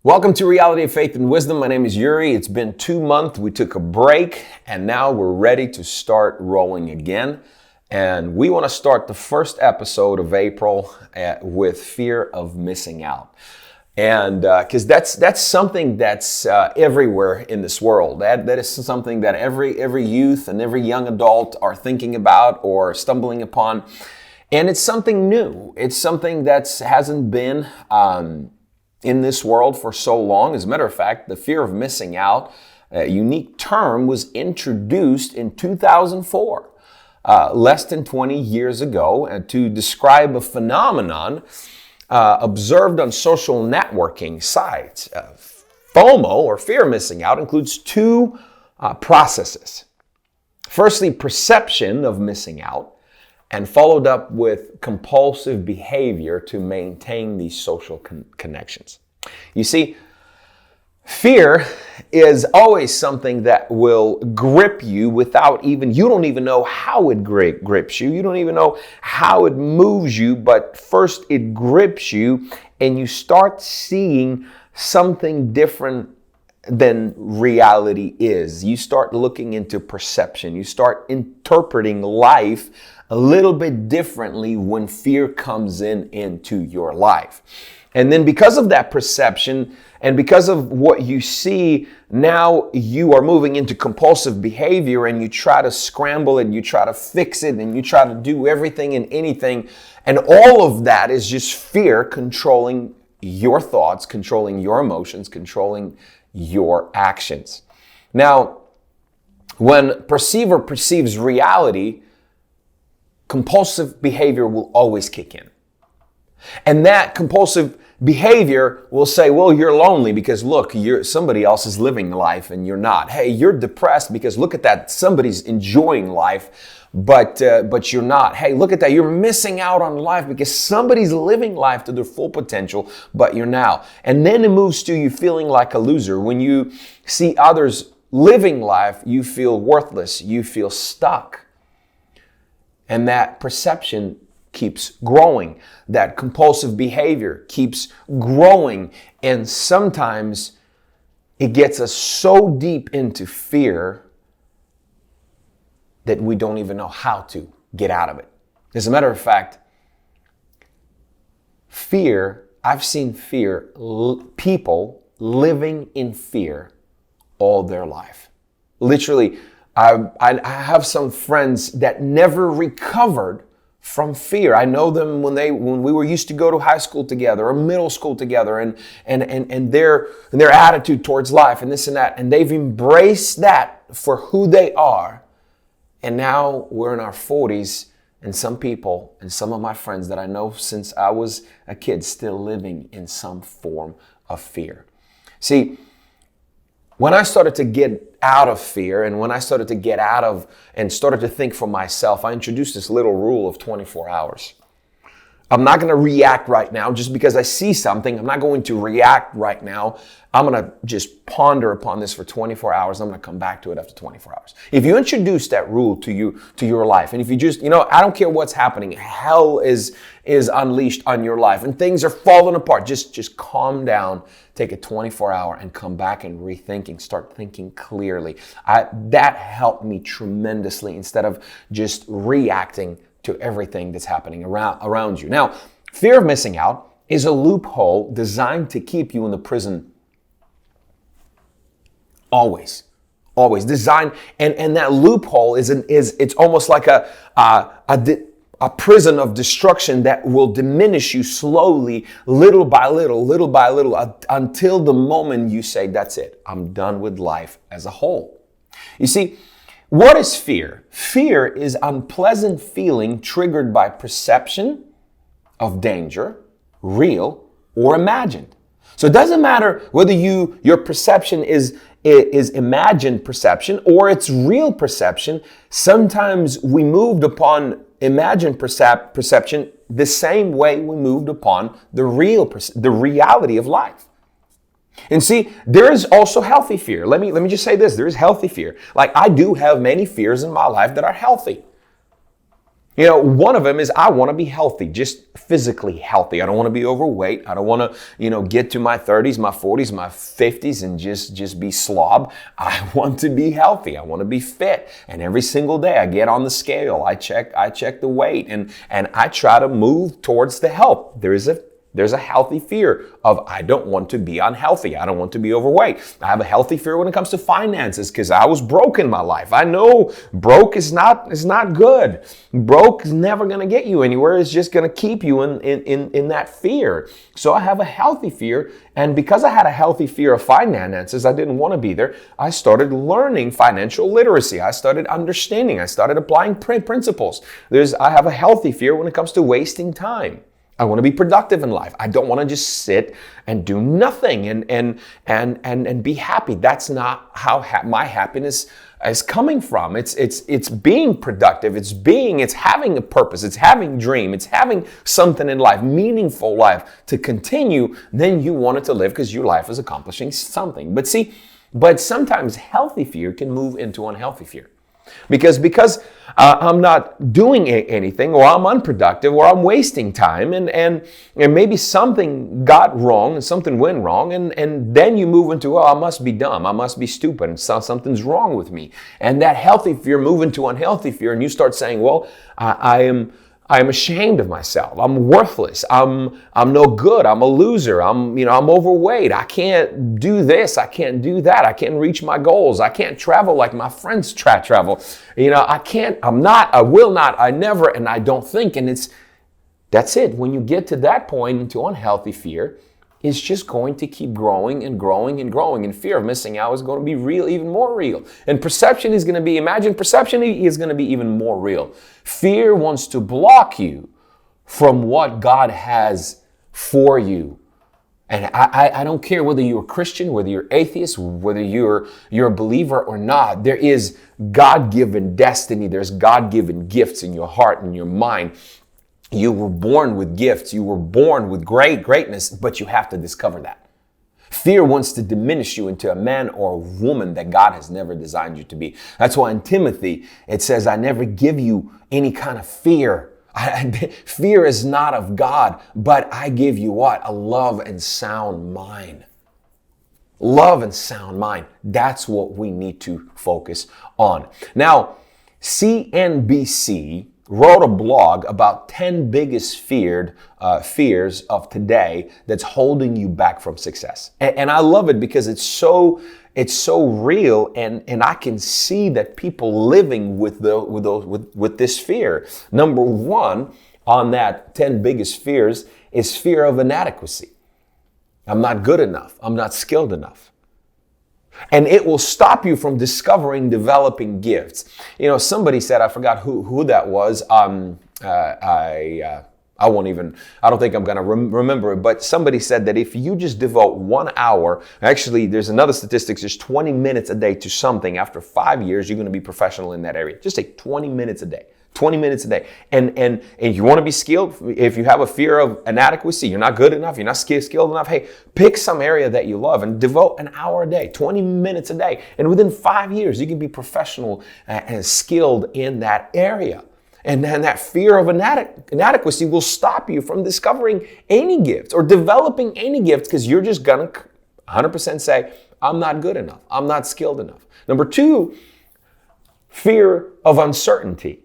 Welcome to Reality of Faith and Wisdom. My name is Yuri. It's been 2 months. We took a break and now we're ready to start rolling again. And we want to start the first episode of April with fear of missing out. And because that's something that's everywhere in this world. That is something that every youth and every young adult are thinking about or stumbling upon. And it's something new. It's something that hasn't been in this world for so long. As a matter of fact, the fear of missing out, a unique term, was introduced in 2004, less than 20 years ago, to describe a phenomenon observed on social networking sites. FOMO, or fear of missing out, includes two processes. Firstly, perception of missing out, and followed up with compulsive behavior to maintain these social connections. You see, fear is always something that will grip you without you don't even know how it grips you. You don't even know how it moves you, but first it grips you and you start seeing something different than reality is. You start looking into perception. You start interpreting life a little bit differently when fear comes into your life. And then because of that perception and because of what you see, now you are moving into compulsive behavior and you try to scramble and you try to fix it and you try to do everything and anything. And all of that is just fear controlling your thoughts, controlling your emotions, controlling your actions. Now, when perceiver perceives reality, compulsive behavior will always kick in. And that compulsive behavior will say, well, you're lonely because look, somebody else is living life and you're not. Hey, you're depressed because look at that, somebody's enjoying life, but you're not. Hey, look at that, you're missing out on life because somebody's living life to their full potential, but you're now. And then it moves to you feeling like a loser. When you see others living life, you feel worthless, you feel stuck. And that perception keeps growing. That compulsive behavior keeps growing. And sometimes it gets us so deep into fear that we don't even know how to get out of it. As a matter of fact, I've seen people living in fear all their life. Literally, I have some friends that never recovered from fear. I know them when we were used to go to high school together or middle school together, and their attitude towards life and this and that, and they've embraced that for who they are. And now we're in our 40s, and some people and some of my friends that I know since I was a kid still living in some form of fear. See, when I started to get out of fear and when I started to get out of and started to think for myself, I introduced this little rule of 24 hours. I'm not going to react right now just because I see something. I'm not going to react right now. I'm going to just ponder upon this for 24 hours. I'm going to come back to it after 24 hours. If you introduce that rule to your life, and if you just, I don't care what's happening, hell is unleashed on your life and things are falling apart. Just calm down, take a 24-hour and come back and rethinking, start thinking clearly. That helped me tremendously instead of just reacting to everything that's happening around you. Now, fear of missing out is a loophole designed to keep you in the prison always designed. And that loophole it's almost like a prison of destruction that will diminish you slowly, little by little, until the moment you say, that's it, I'm done with life as a whole. You see, what is fear? Fear is unpleasant feeling triggered by perception of danger, real or imagined. So it doesn't matter whether your perception is imagined perception or it's real perception. Sometimes we moved upon imagined perception the same way we moved upon the reality of life. And see, there is also healthy fear. Let me just say this. There is healthy fear. Like, I do have many fears in my life that are healthy. One of them is I want to be healthy, just physically healthy. I don't want to be overweight. I don't want to, get to my 30s, my 40s, my 50s and just be slob. I want to be healthy. I want to be fit. And every single day I get on the scale. I check the weight and I try to move towards the health. There's a healthy fear of I don't want to be unhealthy. I don't want to be overweight. I have a healthy fear when it comes to finances because I was broke in my life. I know broke is not good. Broke is never going to get you anywhere. It's just going to keep you in that fear. So I have a healthy fear. And because I had a healthy fear of finances, I didn't want to be there. I started learning financial literacy. I started understanding. I started applying principles. I have a healthy fear when it comes to wasting time. I want to be productive in life. I don't want to just sit and do nothing and be happy. That's not how my happiness is coming from. It's being productive. It's having a purpose. It's having dream. It's having something in life, meaningful life to continue. Then you want it to live because your life is accomplishing something. But sometimes healthy fear can move into unhealthy fear. Because I'm not doing anything, or I'm unproductive, or I'm wasting time, and maybe something got wrong and something went wrong, and then you move into, I must be dumb, I must be stupid, and something's wrong with me. And that healthy fear move into unhealthy fear, and you start saying, well, I am ashamed of myself. I'm worthless. I'm no good. I'm a loser. I'm overweight. I can't do this. I can't do that. I can't reach my goals. I can't travel like my friends travel. I can't, I'm not, I will not, I never, and I don't think. And that's it. When you get to that point into unhealthy fear, it's just going to keep growing and growing and growing. And fear of missing out is going to be real, even more real. And perception is going to be, perception is going to be even more real. Fear wants to block you from what God has for you. And I don't care whether you're a Christian, whether you're atheist, whether you're a believer or not. There is God-given destiny. There's God-given gifts in your heart and your mind. You were born with gifts. You were born with greatness, but you have to discover that. Fear wants to diminish you into a man or a woman that God has never designed you to be. That's why in Timothy, it says, I never give you any kind of fear. Fear is not of God, but I give you what? A love and sound mind. Love and sound mind. That's what we need to focus on. Now, CNBC wrote a blog about 10 biggest fears of today that's holding you back from success. And I love it because it's so real, and I can see that people living with this fear. Number one on that 10 biggest fears is fear of inadequacy. I'm not good enough. I'm not skilled enough. And it will stop you from discovering, developing gifts. Somebody said, I forgot who that was. I don't think I'm going to remember it, but somebody said that if you just devote 1 hour, actually there's another statistics, there's 20 minutes a day to something. After 5 years, you're going to be professional in that area. Just take 20 minutes a day. 20 minutes a day. And you want to be skilled. If you have a fear of inadequacy, you're not good enough, you're not skilled enough, hey, pick some area that you love and devote an hour a day, 20 minutes a day. And within 5 years, you can be professional and skilled in that area. And then that fear of inadequacy will stop you from discovering any gifts or developing any gifts because you're just going to 100% say, I'm not good enough. I'm not skilled enough. Number two, fear of uncertainty.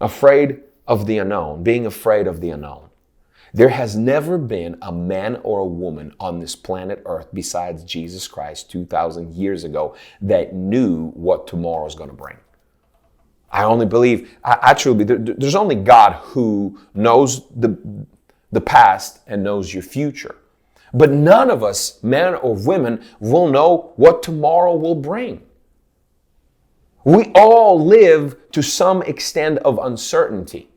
Afraid of the unknown, being afraid of the unknown. There has never been a man or a woman on this planet Earth besides Jesus Christ 2,000 years ago that knew what tomorrow is going to bring. I only believe, I truly believe, there's only God who knows the past and knows your future. But none of us, men or women, will know what tomorrow will bring. We all live to some extent of uncertainty.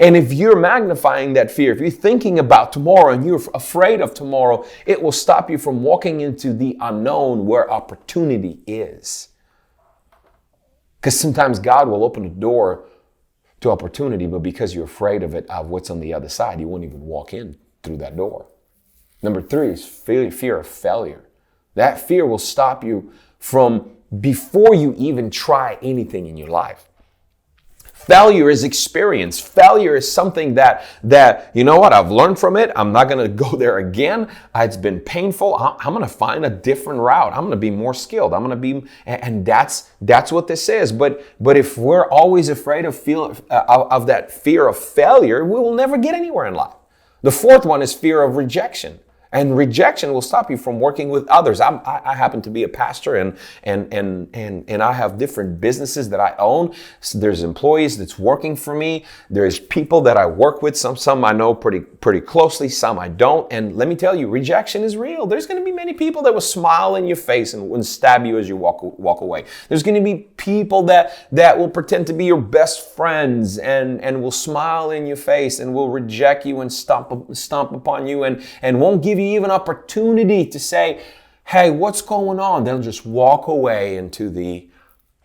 And if you're magnifying that fear, if you're thinking about tomorrow and you're afraid of tomorrow, it will stop you from walking into the unknown where opportunity is. Because sometimes God will open the door to opportunity, but because you're afraid of it, of what's on the other side, you won't even walk in through that door. Number three is fear of failure. That fear will stop you from before you even try anything in your life. Failure is experience. Failure is something that you know what, I've learned from it. I'm not going to go there again. It's been painful. I'm going to find a different route. I'm going to be more skilled. I'm going to be, and that's what this is. But if we're always afraid of that fear of failure, we will never get anywhere in life. The fourth one is fear of rejection. And rejection will stop you from working with others. I happen to be a pastor, and I have different businesses that I own. So there's employees that's working for me. There's people that I work with. Some I know pretty closely. Some I don't. And let me tell you, rejection is real. There's going to be many people that will smile in your face and stab you as you walk away. There's going to be people that will pretend to be your best friends and will smile in your face and will reject you and stomp upon you and won't give you even opportunity to say, hey, what's going on? They'll just walk away into the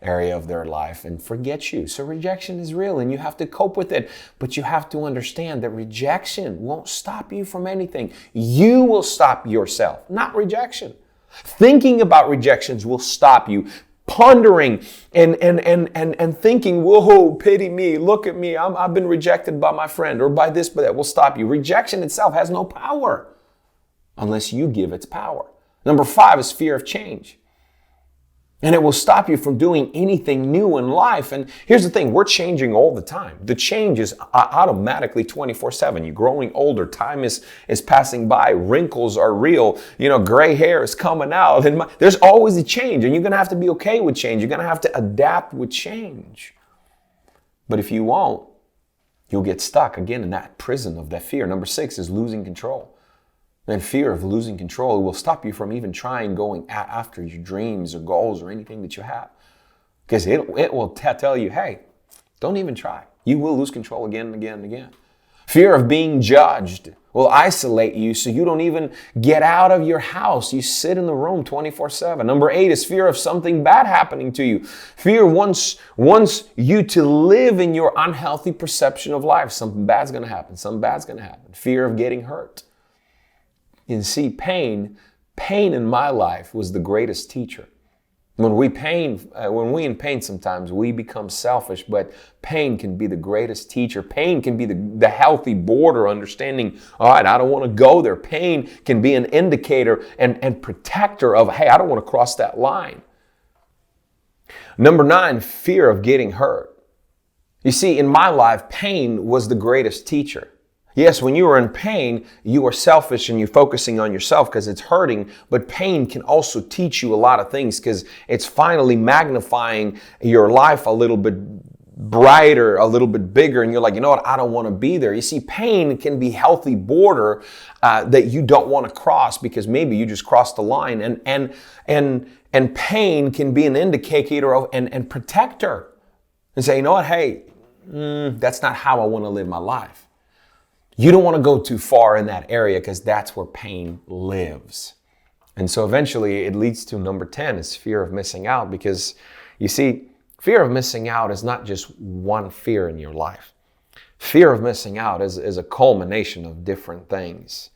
area of their life and forget you. So rejection is real and you have to cope with it. But you have to understand that rejection won't stop you from anything. You will stop yourself, not rejection. Thinking about rejections will stop you. Pondering and thinking, whoa, pity me, look at me, I've been rejected by my friend or by this, but that will stop you. Rejection itself has no power unless you give its power. Number 5 is fear of change. And it will stop you from doing anything new in life. And here's the thing, we're changing all the time. The change is automatically 24/7. You're growing older. Time is passing by. Wrinkles are real. Gray hair is coming out. And there's always a change. And you're going to have to be okay with change. You're going to have to adapt with change. But if you won't, you'll get stuck again in that prison of that fear. Number 6 is losing control. And fear of losing control will stop you from even trying going after your dreams or goals or anything that you have. Because it will tell you, hey, don't even try. You will lose control again and again and again. Fear of being judged will isolate you so you don't even get out of your house. You sit in the room 24/7. Number 8 is fear of something bad happening to you. Fear wants you to live in your unhealthy perception of life. Something bad's going to happen. Something bad's going to happen. Fear of getting hurt. You see, pain in my life was the greatest teacher. When we in pain sometimes, we become selfish, but pain can be the greatest teacher. Pain can be the healthy border, understanding, all right, I don't want to go there. Pain can be an indicator and protector of, hey, I don't want to cross that line. Number 9, fear of getting hurt. You see, in my life, pain was the greatest teacher. Yes, when you are in pain, you are selfish and you're focusing on yourself because it's hurting, but pain can also teach you a lot of things because it's finally magnifying your life a little bit brighter, a little bit bigger, and you're like, you know what, I don't want to be there. You see, pain can be healthy border that you don't want to cross because maybe you just crossed the line, and pain can be an indicator of and protector and say, you know what, hey, that's not how I want to live my life. You don't want to go too far in that area because that's where pain lives. And so eventually it leads to number 10 is fear of missing out, because you see, fear of missing out is not just one fear in your life. Fear of missing out is a culmination of different things.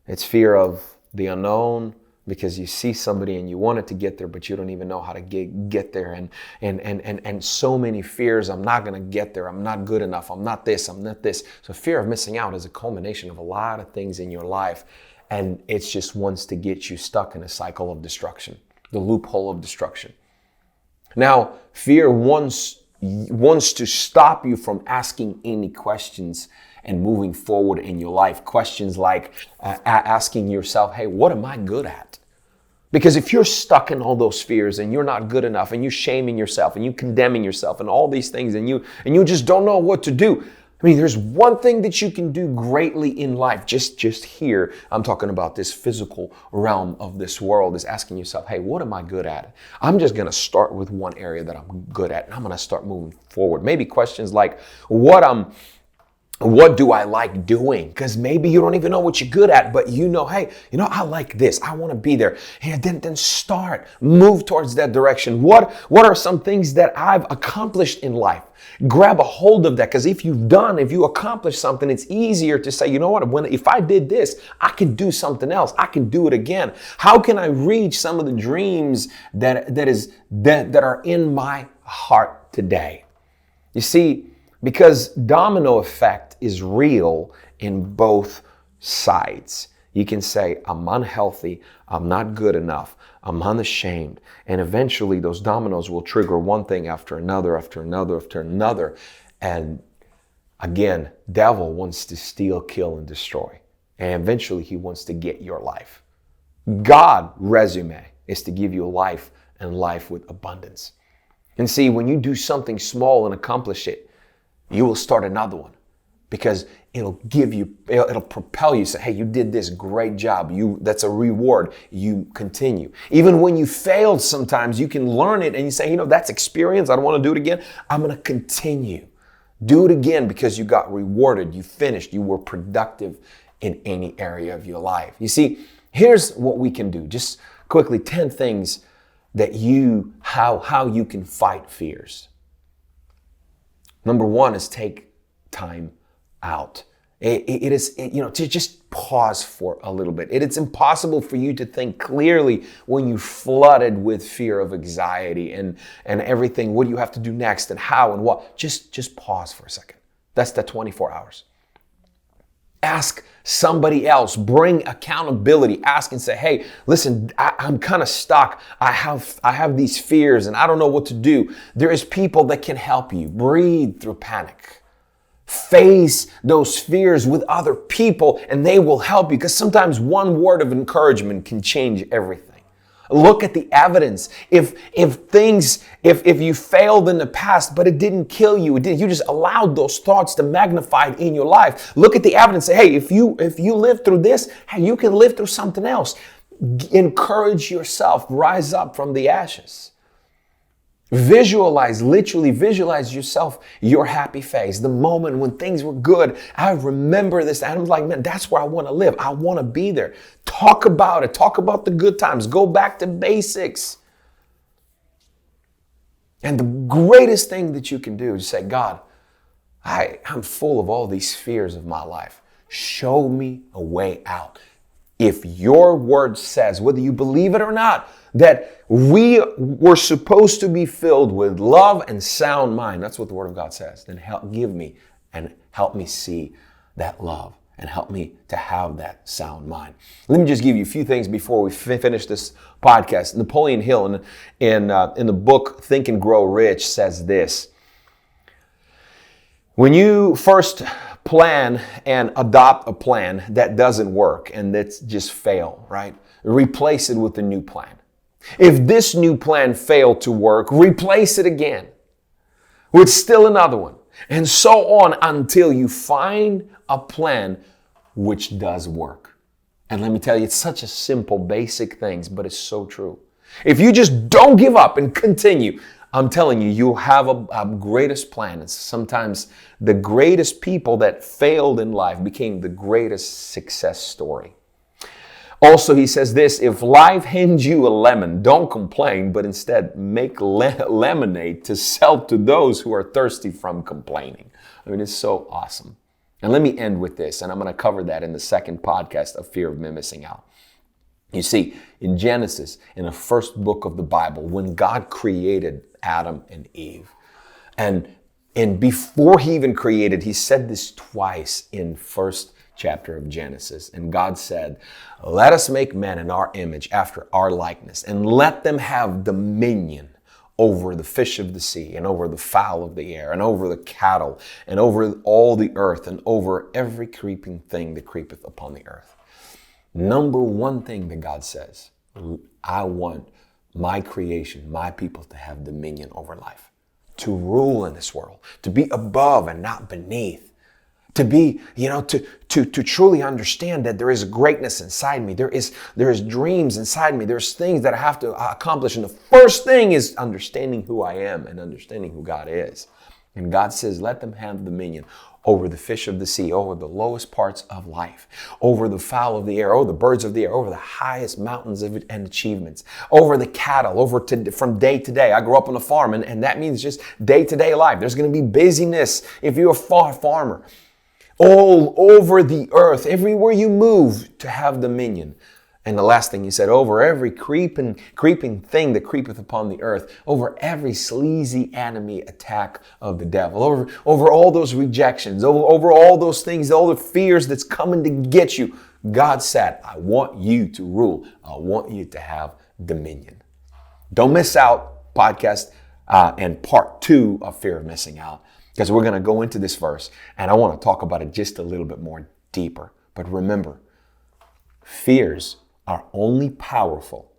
It's fear of the unknown, because you see somebody and you wanted to get there, but you don't even know how to get there. And so many fears. I'm not going to get there. I'm not good enough. I'm not this. I'm not this. So fear of missing out is a culmination of a lot of things in your life. And it just wants to get you stuck in a cycle of destruction, the loophole of destruction. Now, fear wants to stop you from asking any questions and moving forward in your life. Questions like asking yourself, hey, what am I good at? Because if you're stuck in all those fears and you're not good enough and you're shaming yourself and you're condemning yourself and all these things and you just don't know what to do. I mean, there's one thing that you can do greatly in life, just here. I'm talking about this physical realm of this world, is asking yourself, hey, what am I good at? I'm just going to start with one area that I'm good at, and I'm going to start moving forward. Maybe questions like, what do I like doing? Because maybe you don't even know what you're good at, but hey, I like this. I want to be there. And then start, move towards that direction. What are some things that I've accomplished in life? Grab a hold of that, because if you accomplish something, it's easier to say, you know what, if I did this, I can do something else. I can do it again. How can I reach some of the dreams that are in my heart today? You see, Because domino effect is real in both sides. You can say, I'm unhealthy, I'm not good enough, I'm unashamed. And eventually those dominoes will trigger one thing after another, after another, after another. And again, devil wants to steal, kill, and destroy. And eventually he wants to get your life. God's resume is to give you life and life with abundance. And see, when you do something small and accomplish it, you will start another one because it'll propel you. Say, hey, you did this great job. That's a reward. You continue. Even when you failed sometimes, you can learn it and you say, that's experience. I don't want to do it again. I'm going to continue. Do it again because you got rewarded. You finished. You were productive in any area of your life. You see, here's what we can do. Just quickly, 10 things that how you can fight fears. Number one is take time out. It is to just pause for a little bit. It's impossible for you to think clearly when you're flooded with fear of anxiety and everything. What do you have to do next and how and what? Just pause for a second. That's the 24 hours. Ask somebody else. Bring accountability. Ask and say, hey, listen, I'm kind of stuck. I have these fears and I don't know what to do. There is people that can help you. Breathe through panic. Face those fears with other people and they will help you, because sometimes one word of encouragement can change everything. Look at the evidence. If you failed in the past, but it didn't kill you, you just allowed those thoughts to magnify in your life. Look at the evidence. Say, hey, if you live through this, hey, you can live through something else. Encourage yourself. Rise up from the ashes. Literally visualize yourself, your happy face, the moment when things were good. I remember this. And I'm like, man, that's where I want to live. I want to be there. Talk about it. Talk about the good times. Go back to basics. And the greatest thing that you can do is say, God, I'm full of all these fears of my life. Show me a way out. If your word says, whether you believe it or not, that we were supposed to be filled with love and sound mind. That's what the Word of God says. Then help me see that love and help me to have that sound mind. Let me just give you a few things before we finish this podcast. Napoleon Hill in the book Think and Grow Rich says this. When you first plan and adopt a plan that doesn't work and that's just fail, right? Replace it with a new plan. If this new plan failed to work, replace it again with still another one, and so on until you find a plan which does work. And let me tell you, it's such a simple, basic things, but it's so true. If you just don't give up and continue, I'm telling you, you'll have a greatest plan. And sometimes the greatest people that failed in life became the greatest success story. Also, he says this, if life hands you a lemon, don't complain, but instead make lemonade to sell to those who are thirsty from complaining. I mean, it's so awesome. And let me end with this, and I'm going to cover that in the second podcast of Fear of Missing Out. You see, in Genesis, in the first book of the Bible, when God created Adam and Eve, and before he even created, he said this twice in first chapter of Genesis. And God said, let us make man in our image after our likeness, and let them have dominion over the fish of the sea, and over the fowl of the air, and over the cattle, and over all the earth, and over every creeping thing that creepeth upon the earth. Number one thing that God says, I want my creation, my people to have dominion over life, to rule in this world, to be above and not beneath. To be, to truly understand that there is greatness inside me. There is dreams inside me. There's things that I have to accomplish. And the first thing is understanding who I am and understanding who God is. And God says, let them have dominion over the fish of the sea, over the lowest parts of life, over the fowl of the air, over the birds of the air, over the highest mountains and achievements, over the cattle, from day to day. I grew up on a farm, and that means just day-to-day life. There's going to be busyness if you're a farmer. All over the earth, everywhere you move, to have dominion. And the last thing he said, over every creeping thing that creepeth upon the earth, over every sleazy enemy attack of the devil, over all those rejections, over all those things, all the fears that's coming to get you, God said, I want you to rule. I want you to have dominion. Don't miss out podcast and part 2 of Fear of Missing Out, because we're going to go into this verse and I want to talk about it just a little bit more deeper. But remember, fears are only powerful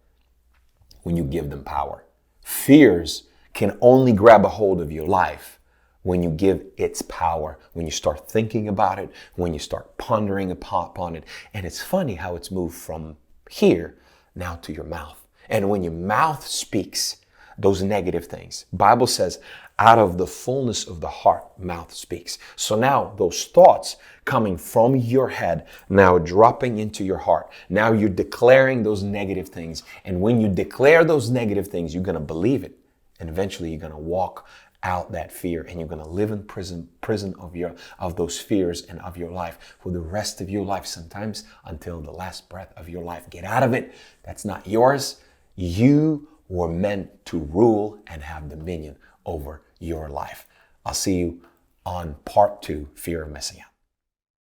when you give them power. Fears can only grab a hold of your life when you give its power, when you start thinking about it, when you start pondering upon it. And it's funny how it's moved from here now to your mouth. And when your mouth speaks those negative things, Bible says, out of the fullness of the heart, mouth speaks. So now those thoughts coming from your head, now dropping into your heart. Now you're declaring those negative things. And when you declare those negative things, you're going to believe it. And eventually you're going to walk out that fear and you're going to live in prison of those fears and of your life for the rest of your life, sometimes until the last breath of your life. Get out of it. That's not yours. You were meant to rule and have dominion over your life. I'll see you on part 2, Fear of Missing Out.